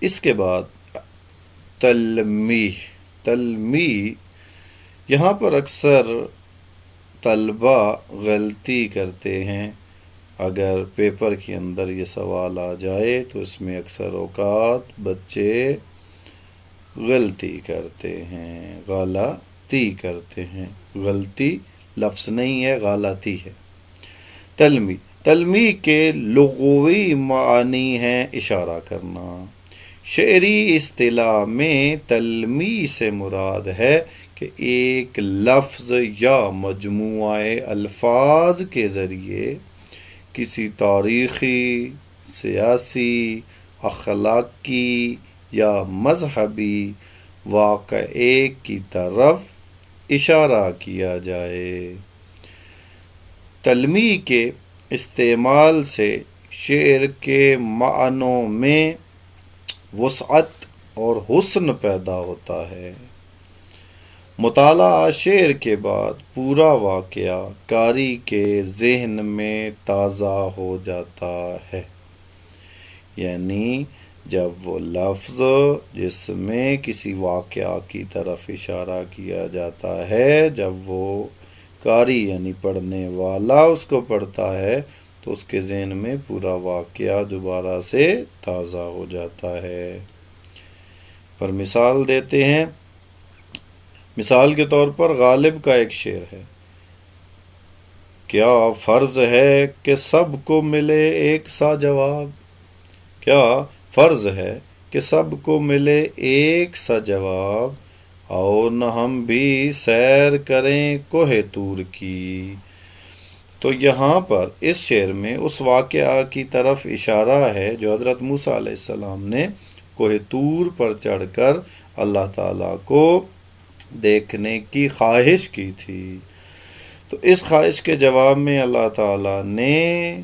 اس کے بعد تلمیح، یہاں پر اکثر طلبہ غلطی کرتے ہیں۔ اگر پیپر کے اندر یہ سوال آ جائے تو اس میں اکثر اوقات بچے غلطی کرتے ہیں، غلطی لفظ نہیں ہے، غلطی ہے۔ تلمیح کے لغوی معنی ہیں اشارہ کرنا۔ شعری اصطلاح میں تلمیح سے مراد ہے کہ ایک لفظ یا مجموعہ الفاظ کے ذریعے کسی تاریخی، سیاسی، اخلاقی یا مذہبی واقعے کی طرف اشارہ کیا جائے۔ تلمیح کے استعمال سے شعر کے معنوں میں وسعت اور حسن پیدا ہوتا ہے۔ مطالعہ شعر کے بعد پورا واقعہ قاری کے ذہن میں تازہ ہو جاتا ہے، یعنی جب وہ لفظ جس میں کسی واقعہ کی طرف اشارہ کیا جاتا ہے، جب وہ قاری یعنی پڑھنے والا اس کو پڑھتا ہے تو اس کے ذہن میں پورا واقعہ دوبارہ سے تازہ ہو جاتا ہے۔ پر مثال دیتے ہیں، مثال کے طور پر غالب کا ایک شعر ہے، کیا فرض ہے کہ سب کو ملے ایک سا جواب، کیا فرض ہے کہ سب کو ملے ایک سا جواب، اور نہ ہم بھی سیر کریں کوہ طور کی۔ تو یہاں پر اس شعر میں اس واقعہ کی طرف اشارہ ہے جو حضرت موسیٰ علیہ السلام نے کوہ طور پر چڑھ کر اللہ تعالیٰ کو دیکھنے کی خواہش کی تھی۔ تو اس خواہش کے جواب میں اللہ تعالیٰ نے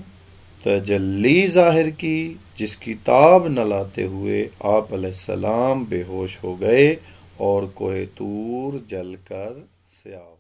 تجلی ظاہر کی، جس کی تاب نہ لاتے ہوئے آپ علیہ السلام بے ہوش ہو گئے اور کوہ طور جل کر سیاہ